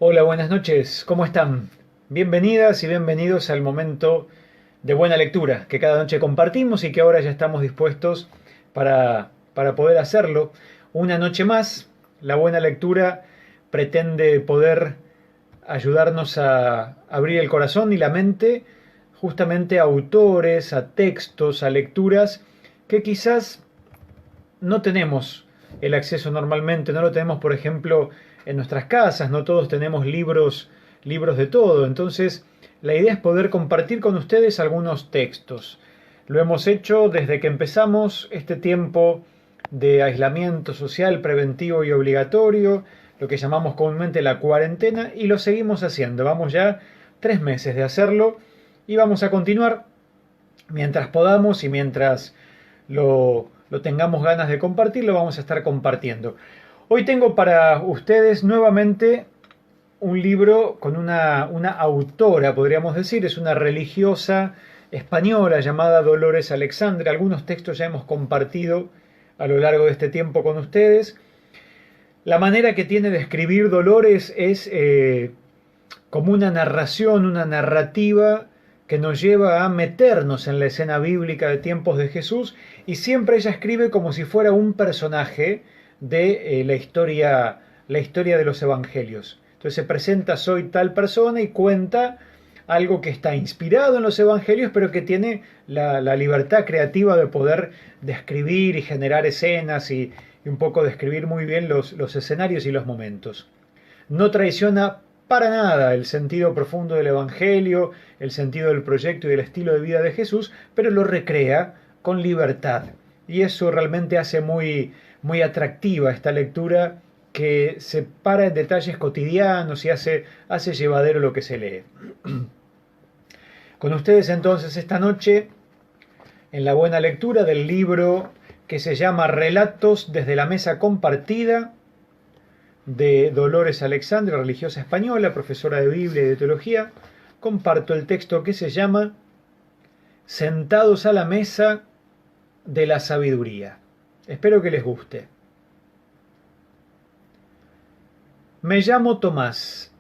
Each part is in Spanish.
Hola, buenas noches, ¿cómo están? Bienvenidas y bienvenidos al momento de buena lectura que cada noche compartimos y que ahora ya estamos dispuestos para poder hacerlo. Una noche más, la buena lectura pretende poder ayudarnos a abrir el corazón y la mente justamente a autores, a textos, a lecturas que quizás no tenemos el acceso normalmente, no lo tenemos, por ejemplo, en nuestras casas, no todos tenemos libros de todo. Entonces, la idea es poder compartir con ustedes algunos textos. Lo hemos hecho desde que empezamos este tiempo de aislamiento social preventivo y obligatorio, lo que llamamos comúnmente la cuarentena, y lo seguimos haciendo. Vamos ya 3 meses de hacerlo y vamos a continuar mientras podamos y mientras lo tengamos ganas de compartir, lo vamos a estar compartiendo. Hoy tengo para ustedes nuevamente un libro con una autora, podríamos decir, es una religiosa española llamada Dolores Alexandre. Algunos textos ya hemos compartido a lo largo de este tiempo con ustedes. La manera que tiene de escribir Dolores es como una narración, una narrativa que nos lleva a meternos en la escena bíblica de tiempos de Jesús, y siempre ella escribe como si fuera un personaje de la historia de los evangelios. Entonces se presenta: soy tal persona, y cuenta algo que está inspirado en los evangelios, pero que tiene la libertad creativa de poder describir y generar escenas y un poco describir muy bien los escenarios y los momentos. No traiciona para nada el sentido profundo del Evangelio, el sentido del proyecto y del estilo de vida de Jesús, pero lo recrea con libertad. Y eso realmente hace muy atractiva esta lectura, que se para en detalles cotidianos y hace llevadero lo que se lee. Con ustedes entonces esta noche, en la buena lectura del libro que se llama Relatos desde la mesa compartida, de Dolores Alexandre, religiosa española, profesora de Biblia y de teología, comparto el texto que se llama Sentados a la mesa de la sabiduría. Espero que les guste. Me llamo Tomás,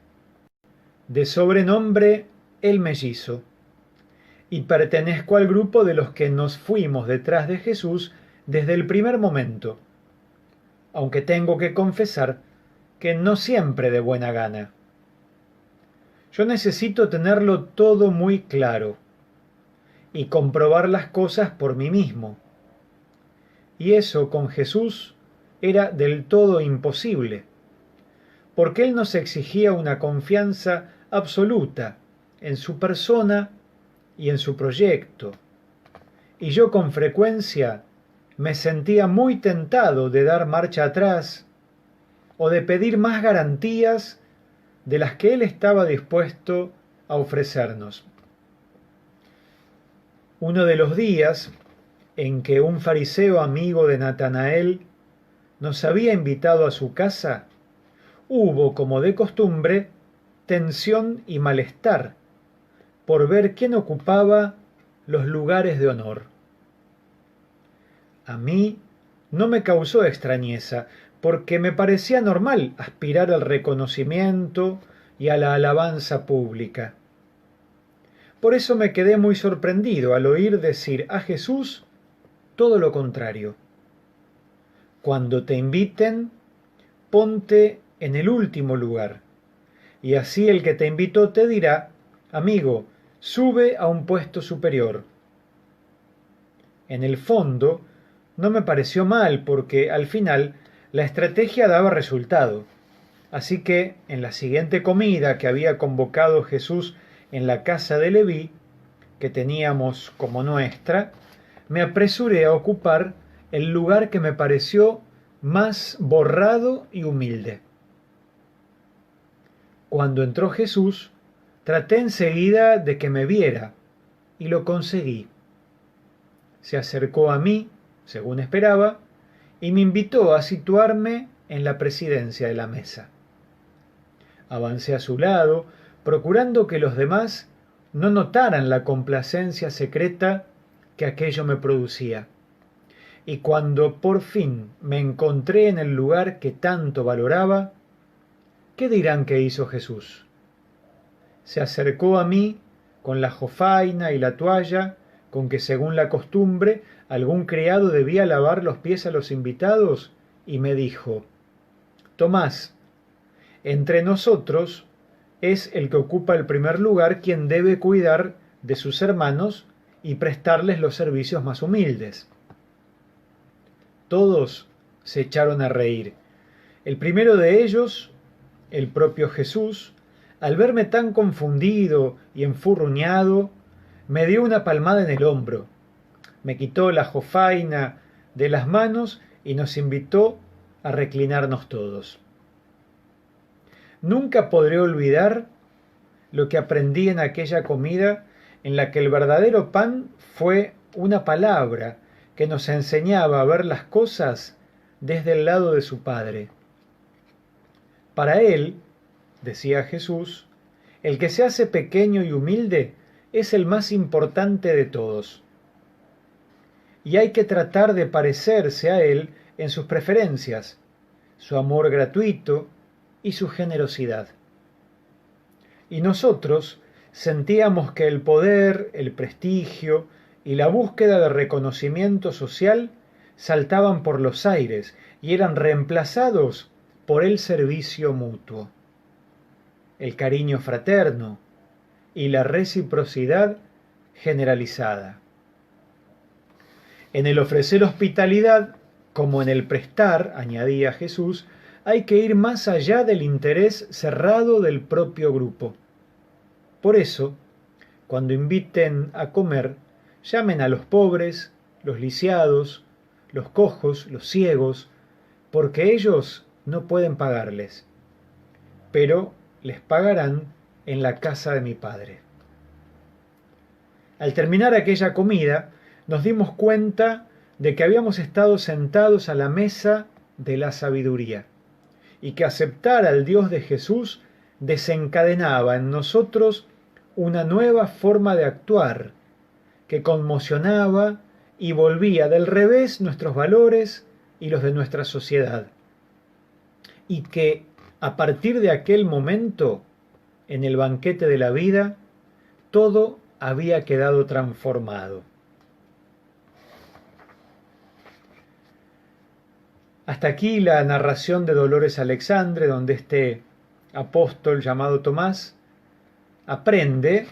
de sobrenombre el Mellizo, y pertenezco al grupo de los que nos fuimos detrás de Jesús desde el primer momento, aunque tengo que confesar que no siempre de buena gana. Yo necesito tenerlo todo muy claro y comprobar las cosas por mí mismo. Y eso con Jesús era del todo imposible, porque Él nos exigía una confianza absoluta en su persona y en su proyecto. Y yo con frecuencia me sentía muy tentado de dar marcha atrás o de pedir más garantías de las que Él estaba dispuesto a ofrecernos. Uno de los días en que un fariseo amigo de Natanael nos había invitado a su casa, hubo, como de costumbre, tensión y malestar por ver quién ocupaba los lugares de honor. A mí no me causó extrañeza, porque me parecía normal aspirar al reconocimiento y a la alabanza pública. Por eso me quedé muy sorprendido al oír decir a Jesús todo lo contrario. Cuando te inviten, ponte en el último lugar, y así el que te invitó te dirá: amigo, sube a un puesto superior. En el fondo, no me pareció mal, porque al final la estrategia daba resultado. Así que, en la siguiente comida que había convocado Jesús en la casa de Leví, que teníamos como nuestra, me apresuré a ocupar el lugar que me pareció más borrado y humilde. Cuando entró Jesús, traté enseguida de que me viera, y lo conseguí. Se acercó a mí, según esperaba, y me invitó a situarme en la presidencia de la mesa. Avancé a su lado, procurando que los demás no notaran la complacencia secreta que aquello me producía. Y cuando por fin me encontré en el lugar que tanto valoraba, ¿qué dirán que hizo Jesús? Se acercó a mí con la jofaina y la toalla, con que según la costumbre algún criado debía lavar los pies a los invitados, y me dijo: Tomás, entre nosotros es el que ocupa el primer lugar quien debe cuidar de sus hermanos y prestarles los servicios más humildes. Todos se echaron a reír. El primero de ellos, el propio Jesús, al verme tan confundido y enfurruñado, me dio una palmada en el hombro, me quitó la jofaina de las manos y nos invitó a reclinarnos todos. Nunca podré olvidar lo que aprendí en aquella comida en la que el verdadero pan fue una palabra que nos enseñaba a ver las cosas desde el lado de su Padre. Para él, decía Jesús, el que se hace pequeño y humilde es el más importante de todos. Y hay que tratar de parecerse a él en sus preferencias, su amor gratuito y su generosidad. Y nosotros sentíamos que el poder, el prestigio y la búsqueda de reconocimiento social saltaban por los aires y eran reemplazados por el servicio mutuo, el cariño fraterno y la reciprocidad generalizada. En el ofrecer hospitalidad, como en el prestar, añadía Jesús, hay que ir más allá del interés cerrado del propio grupo. Por eso, cuando inviten a comer, llamen a los pobres, los lisiados, los cojos, los ciegos, porque ellos no pueden pagarles, pero les pagarán en la casa de mi Padre. Al terminar aquella comida, nos dimos cuenta de que habíamos estado sentados a la mesa de la sabiduría y que aceptar al Dios de Jesús desencadenaba en nosotros una nueva forma de actuar que conmocionaba y volvía del revés nuestros valores y los de nuestra sociedad, y que a partir de aquel momento, en el banquete de la vida, todo había quedado transformado. Hasta aquí la narración de Dolores Alexandre, donde este apóstol llamado Tomás aprende,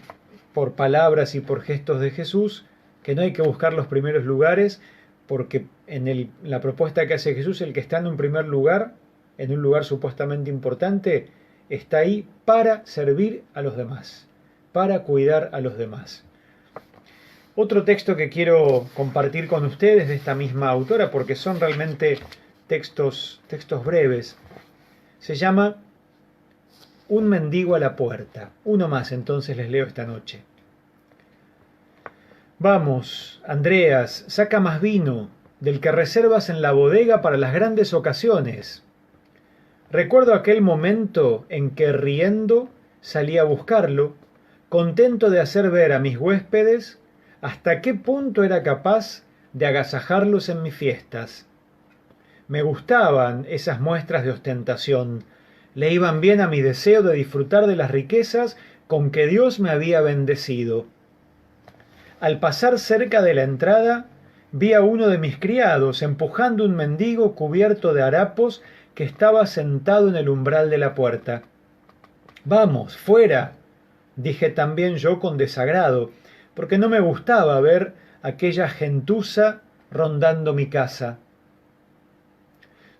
por palabras y por gestos de Jesús, que no hay que buscar los primeros lugares, porque en la propuesta que hace Jesús, el que está en un primer lugar, en un lugar supuestamente importante, está ahí para servir a los demás, para cuidar a los demás. Otro texto que quiero compartir con ustedes de esta misma autora, porque son realmente textos breves, se llama Un mendigo a la puerta. Uno más, entonces les leo esta noche. Vamos, Andreas, saca más vino, del que reservas en la bodega para las grandes ocasiones. Recuerdo aquel momento en que, riendo, salí a buscarlo, contento de hacer ver a mis huéspedes hasta qué punto era capaz de agasajarlos en mis fiestas. Me gustaban esas muestras de ostentación, le iban bien a mi deseo de disfrutar de las riquezas con que Dios me había bendecido. Al pasar cerca de la entrada, vi a uno de mis criados empujando un mendigo cubierto de harapos que estaba sentado en el umbral de la puerta. «Vamos, fuera», dije también yo con desagrado, porque no me gustaba ver aquella gentuza rondando mi casa.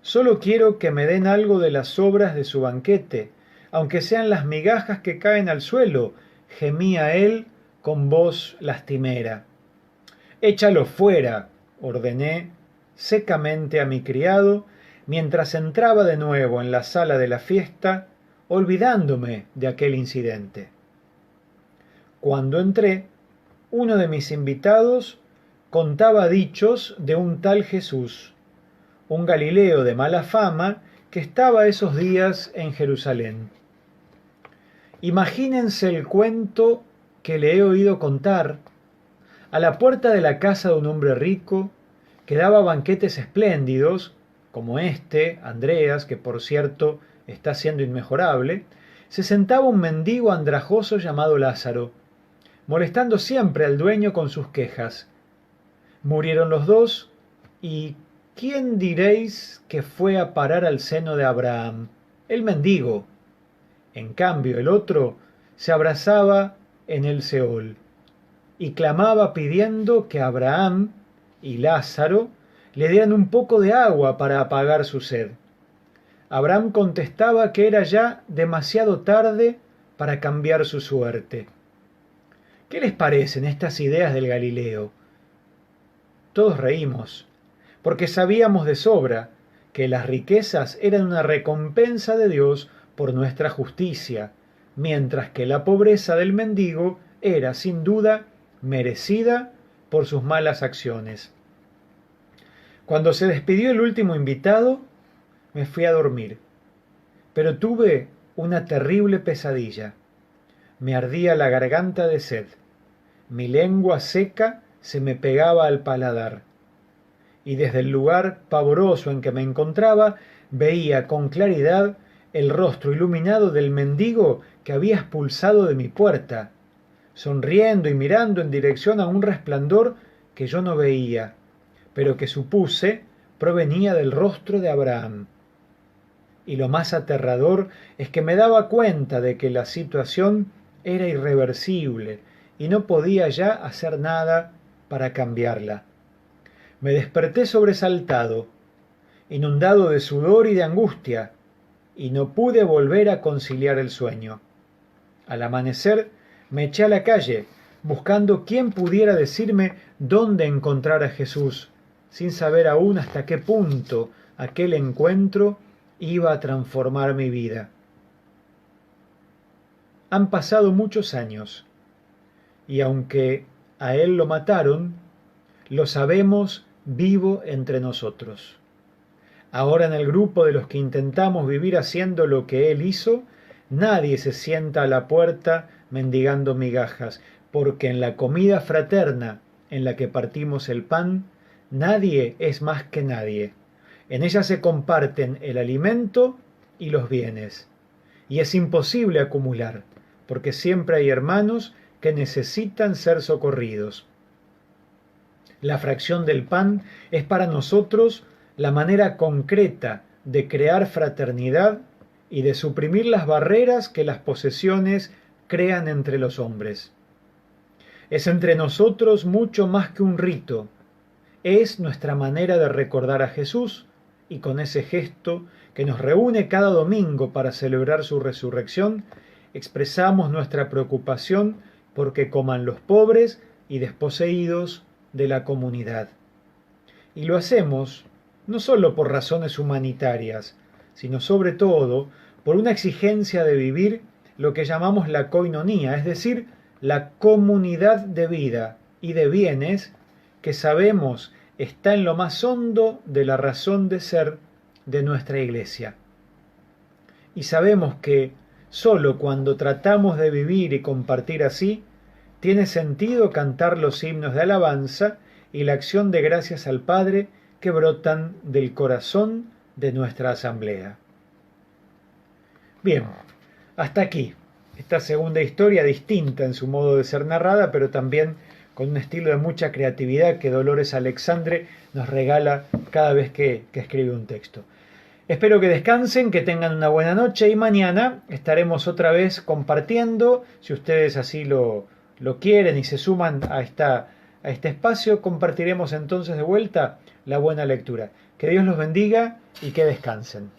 «Solo quiero que me den algo de las sobras de su banquete, aunque sean las migajas que caen al suelo», gemía él con voz lastimera. «Échalo fuera», ordené secamente a mi criado, mientras entraba de nuevo en la sala de la fiesta, olvidándome de aquel incidente. Cuando entré, uno de mis invitados contaba dichos de un tal Jesús, un Galileo de mala fama que estaba esos días en Jerusalén. Imagínense el cuento que le he oído contar. A la puerta de la casa de un hombre rico, que daba banquetes espléndidos, como este, Andreas, que por cierto está siendo inmejorable, se sentaba un mendigo andrajoso llamado Lázaro, molestando siempre al dueño con sus quejas. Murieron los dos, y ¿quién diréis que fue a parar al seno de Abraham? El mendigo. En cambio, el otro se abrazaba en el Seol y clamaba pidiendo que Abraham y Lázaro le dieran un poco de agua para apagar su sed. Abraham contestaba que era ya demasiado tarde para cambiar su suerte. ¿Qué les parecen estas ideas del Galileo? Todos reímos, porque sabíamos de sobra que las riquezas eran una recompensa de Dios por nuestra justicia, mientras que la pobreza del mendigo era, sin duda, merecida por sus malas acciones. Cuando se despidió el último invitado, me fui a dormir, pero tuve una terrible pesadilla. Me ardía la garganta de sed. Mi lengua seca se me pegaba al paladar. Y desde el lugar pavoroso en que me encontraba, veía con claridad el rostro iluminado del mendigo que había expulsado de mi puerta, sonriendo y mirando en dirección a un resplandor que yo no veía, pero que supuse provenía del rostro de Abraham. Y lo más aterrador es que me daba cuenta de que la situación era irreversible y no podía ya hacer nada para cambiarla. Me desperté sobresaltado, inundado de sudor y de angustia, y no pude volver a conciliar el sueño. Al amanecer me eché a la calle, buscando quién pudiera decirme dónde encontrar a Jesús, sin saber aún hasta qué punto aquel encuentro iba a transformar mi vida. Han pasado muchos años, y aunque a él lo mataron, lo sabemos vivo entre nosotros. Ahora en el grupo de los que intentamos vivir haciendo lo que él hizo, nadie se sienta a la puerta mendigando migajas, porque en la comida fraterna en la que partimos el pan, nadie es más que nadie. En ella se comparten el alimento y los bienes. Y es imposible acumular, porque siempre hay hermanos que necesitan ser socorridos. La fracción del pan es para nosotros la manera concreta de crear fraternidad y de suprimir las barreras que las posesiones crean entre los hombres. Es entre nosotros mucho más que un rito, es nuestra manera de recordar a Jesús, y con ese gesto que nos reúne cada domingo para celebrar su resurrección, expresamos nuestra preocupación porque coman los pobres y desposeídos de la comunidad. Y lo hacemos no solo por razones humanitarias, sino sobre todo por una exigencia de vivir lo que llamamos la koinonía, es decir, la comunidad de vida y de bienes que sabemos está en lo más hondo de la razón de ser de nuestra Iglesia. Y sabemos que sólo cuando tratamos de vivir y compartir así, tiene sentido cantar los himnos de alabanza y la acción de gracias al Padre que brotan del corazón de nuestra asamblea. Bien, hasta aquí esta segunda historia, distinta en su modo de ser narrada, pero también con un estilo de mucha creatividad que Dolores Alexandre nos regala cada vez que escribe un texto. Espero que descansen, que tengan una buena noche y mañana estaremos otra vez compartiendo, si ustedes así lo quieren y se suman a este espacio, compartiremos entonces de vuelta la buena lectura. Que Dios los bendiga y que descansen.